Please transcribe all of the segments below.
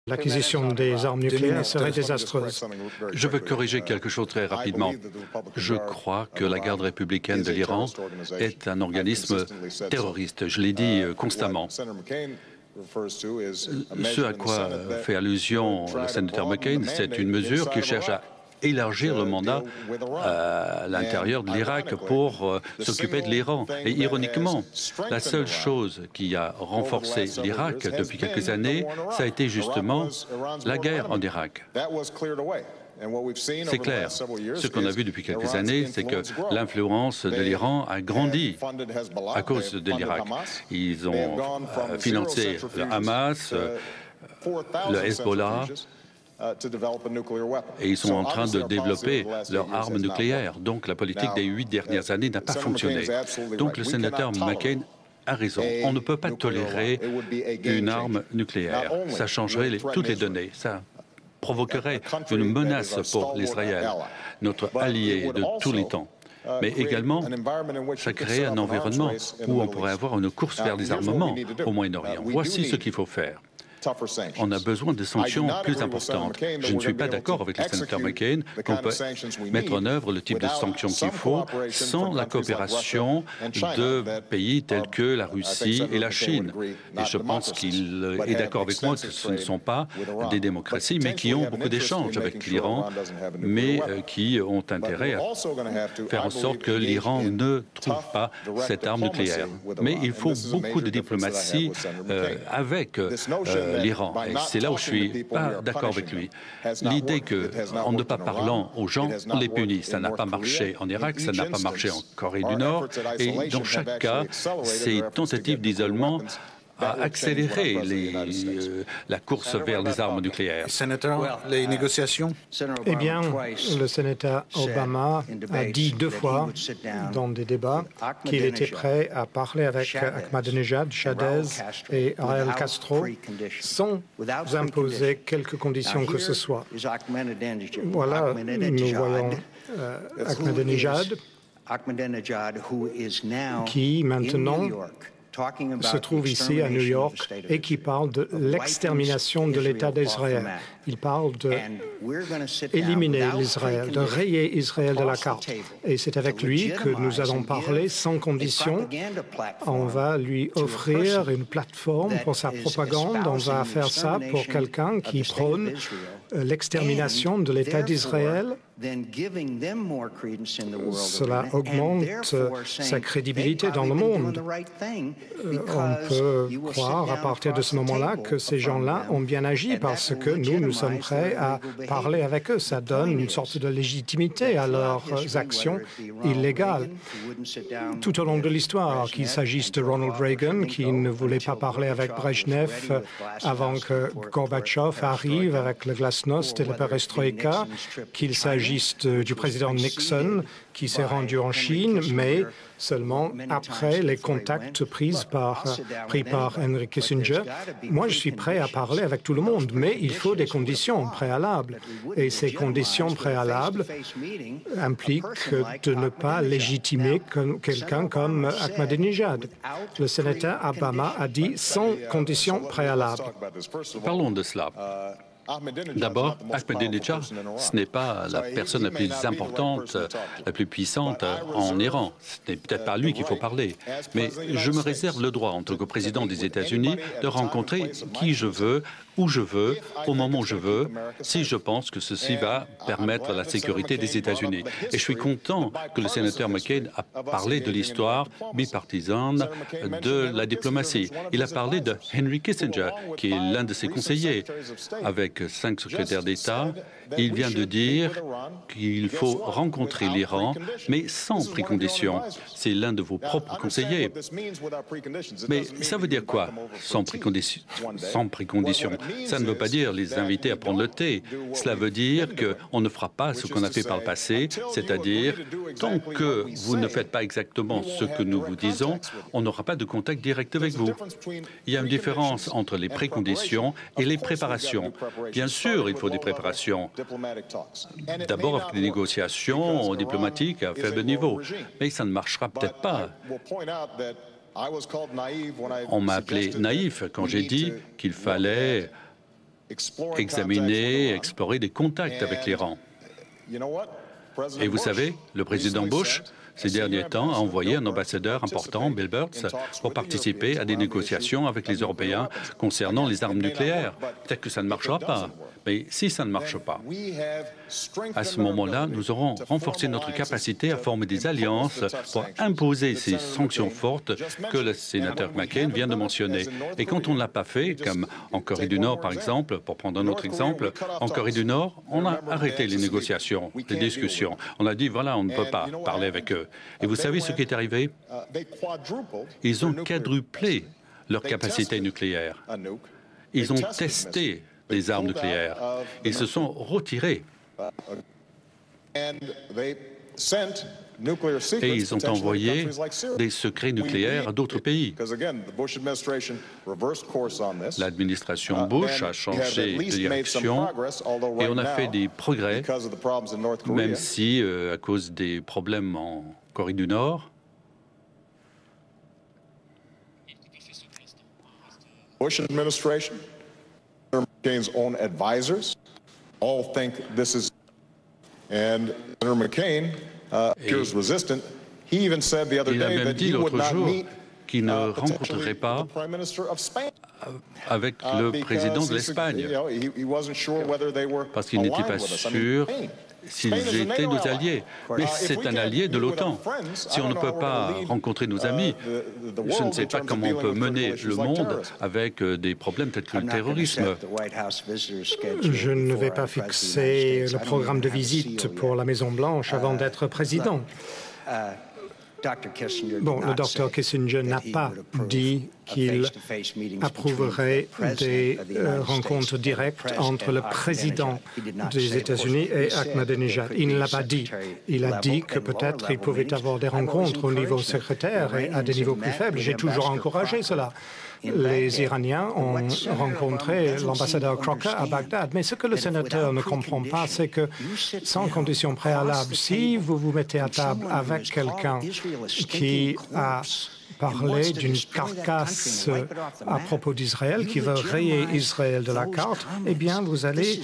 L'acquisition des armes nucléaires serait désastreuse. Je veux corriger quelque chose très rapidement. Je crois que la garde républicaine de l'Iran est un organisme terroriste. Je l'ai dit constamment. Ce à quoi fait allusion le sénateur McCain, c'est une mesure qui cherche à élargir le mandat à l'intérieur de l'Irak pour s'occuper de l'Iran. Et ironiquement, la seule chose qui a renforcé l'Irak depuis quelques années, ça a été justement la guerre en Irak. C'est clair. Ce qu'on a vu depuis quelques années, c'est que l'influence de l'Iran a grandi à cause de l'Irak. Ils ont financé le Hamas, le Hezbollah, et ils sont en train de développer leurs armes nucléaires. Donc la politique des 8 dernières années n'a pas fonctionné. Donc le sénateur McCain a raison. On ne peut pas tolérer une arme nucléaire. Ça changerait toutes les données. Ça provoquerait une menace pour l'Israël, notre allié de tous les temps. Mais également, ça crée un environnement où on pourrait avoir une course vers les armements au Moyen-Orient. Voici ce qu'il faut faire. On a besoin de sanctions plus importantes. Je ne suis pas d'accord avec le sénateur McCain qu'on peut mettre en œuvre le type de sanctions qu'il faut sans la coopération de pays tels que la Russie et la Chine. Et je pense qu'il est d'accord avec moi que ce ne sont pas des démocraties, mais qui ont beaucoup d'échanges avec l'Iran, mais qui ont intérêt à faire en sorte que l'Iran ne trouve pas cette arme nucléaire. Mais il faut beaucoup de diplomatie avec l'Iran. Et c'est là où je ne suis pas d'accord avec lui. L'idée qu'en ne pas parlant aux gens, on les punit. Ça n'a pas marché en Irak, ça n'a pas marché en Corée du Nord. Et dans chaque cas, ces tentatives d'isolement a accéléré la course vers les armes nucléaires. Sénateur, les négociations? Eh bien, le sénateur Obama a dit 2 fois dans des débats qu'il était prêt à parler avec Ahmadinejad, Chavez et Raúl Castro sans imposer quelques conditions que ce soit. Voilà, nous voyons Ahmadinejad qui maintenant se trouve ici à New York et qui parle de l'extermination de l'État d'Israël. Il parle d'éliminer l'Israël, de rayer Israël de la carte. Et c'est avec lui que nous allons parler sans condition. On va lui offrir une plateforme pour sa propagande. On va faire ça pour quelqu'un qui prône l'extermination de l'État d'Israël. Cela augmente sa crédibilité dans le monde. On peut croire à partir de ce moment-là que ces gens-là ont bien agi parce que nous sommes prêts à parler avec eux. Ça donne une sorte de légitimité à leurs actions illégales. Tout au long de l'histoire, qu'il s'agisse de Ronald Reagan, qui ne voulait pas parler avec Brejnev avant que Gorbatchev arrive avec le glasnost et la perestroïka, qu'il s'agisse du président Nixon, qui s'est rendu en Chine, mais seulement après les contacts pris par Henry Kissinger. Moi, je suis prêt à parler avec tout le monde, mais il faut des conditions préalables. Et ces conditions préalables impliquent de ne pas légitimer quelqu'un comme Ahmadinejad. Le sénateur Obama a dit sans conditions préalables. Parlons de cela. D'abord, Ahmadinejad, ce n'est pas la personne la plus importante, la plus puissante en Iran. Ce n'est peut-être pas à lui qu'il faut parler. Mais je me réserve le droit, en tant que président des États-Unis, de rencontrer qui je veux, où je veux, au moment où je veux, si je pense que ceci va permettre la sécurité des États-Unis. Et je suis content que le sénateur McCain a parlé de l'histoire bipartisane de la diplomatie. Il a parlé de Henry Kissinger, qui est l'un de ses conseillers, avec 5 secrétaires d'État. Il vient de dire qu'il faut rencontrer l'Iran, mais sans précondition. C'est l'un de vos propres conseillers. Mais ça veut dire quoi, sans précondition? Sans précondition. Ça ne veut pas dire les inviter à prendre le thé. Cela veut dire qu'on ne fera pas ce qu'on a fait par le passé, c'est-à-dire, tant que vous ne faites pas exactement ce que nous vous disons, on n'aura pas de contact direct avec vous. Il y a une différence entre les préconditions et les préparations. Bien sûr, il faut des préparations. D'abord avec des négociations diplomatiques à faible niveau. Mais ça ne marchera peut-être pas. On m'a appelé naïf quand j'ai dit qu'il fallait examiner, explorer des contacts avec l'Iran. Et vous savez, le président Bush, ces derniers temps, a envoyé un ambassadeur important, Bill Burns, pour participer à des négociations avec les Européens concernant les armes nucléaires. Peut-être que ça ne marchera pas, mais si ça ne marche pas, à ce moment-là, nous aurons renforcé notre capacité à former des alliances pour imposer ces sanctions fortes que le sénateur McCain vient de mentionner. Et quand on ne l'a pas fait, comme en Corée du Nord, par exemple, pour prendre un autre exemple, en Corée du Nord, on a arrêté les négociations, les discussions. On a dit, voilà, on ne peut pas parler avec eux. Et vous savez ce qui est arrivé? Ils ont quadruplé leur capacité nucléaire. Ils ont testé les armes nucléaires. Ils se sont retirés. Et ils ont envoyé des secrets nucléaires à d'autres pays. L'administration Bush a changé de direction et on a fait des progrès, même si, à cause des problèmes en Corée du Nord, Bush administration, McCain's own advisors, all think this is, and Senator McCain appears resistant. He even said the other day that he would not meet qu'il ne rencontrerait pas avec le président de l'Espagne, parce qu'il n'était pas sûr s'ils étaient nos alliés. Mais c'est un allié de l'OTAN. Si on ne peut pas rencontrer nos amis, je ne sais pas comment on peut mener le monde avec des problèmes tels que le terrorisme. Je ne vais pas fixer le programme de visite pour la Maison-Blanche avant d'être président. Bon, le docteur Kissinger n'a pas dit qu'il approuverait des rencontres directes entre le président des États-Unis et Ahmadinejad. Il ne l'a pas dit. Il a dit que peut-être il pouvait avoir des rencontres au niveau secrétaire et à des niveaux plus faibles. J'ai toujours encouragé cela. Les Iraniens ont rencontré l'ambassadeur Crocker à Bagdad. Mais ce que le sénateur ne comprend pas, c'est que, sans condition préalable, si vous vous mettez à table avec quelqu'un qui a parlé d'une carcasse à propos d'Israël, qui veut rayer Israël de la carte, eh bien, vous allez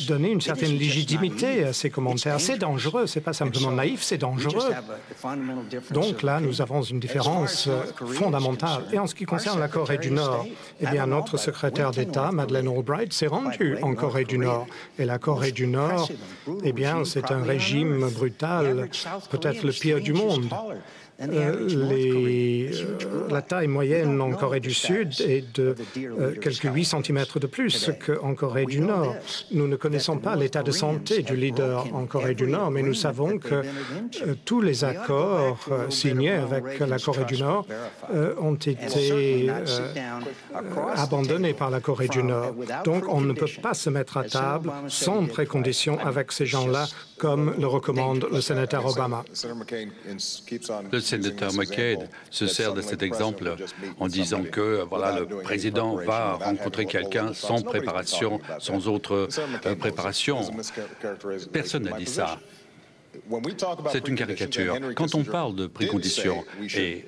donner une certaine légitimité à ces commentaires. C'est dangereux, ce n'est pas simplement naïf, c'est dangereux. Donc là, nous avons une différence fondamentale. Et en ce qui concerne la Corée du Nord, eh bien, notre secrétaire d'État, Madeleine Albright, s'est rendue en Corée du Nord. Et la Corée du Nord, eh bien, c'est un régime brutal, peut-être le pire du monde. La taille moyenne en Corée du Sud est de quelques 8 cm de plus qu'en Corée du Nord. Nous ne connaissons pas l'état de santé du leader en Corée du Nord, mais nous savons que tous les accords signés avec la Corée du Nord ont été abandonnés par la Corée du Nord. Donc, on ne peut pas se mettre à table sans précondition avec ces gens-là, comme le recommande le sénateur Obama. Le sénateur McCain se sert de cet exemple en disant que voilà, le président va rencontrer quelqu'un sans préparation, sans autre préparation. Personne n'a dit ça. C'est une caricature. Quand on parle de préconditions, et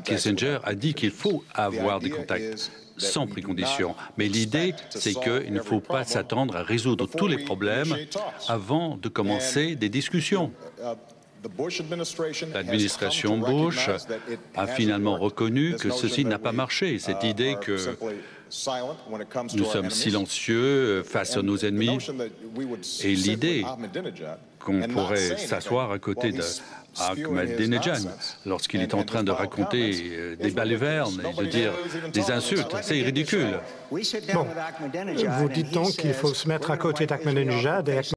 Kissinger a dit qu'il faut avoir des contacts sans préconditions. Mais l'idée, c'est qu'il ne faut pas s'attendre à résoudre tous les problèmes avant de commencer des discussions. L'administration Bush a finalement reconnu que ceci n'a pas marché. Cette idée que nous sommes silencieux face à nos ennemis et l'idée qu'on pourrait s'asseoir à côté d'Ahmadinejad lorsqu'il est en train de raconter des balivernes et de dire des insultes. C'est ridicule. Bon, vous dites donc qu'il faut se mettre à côté d'Ahmadinejad et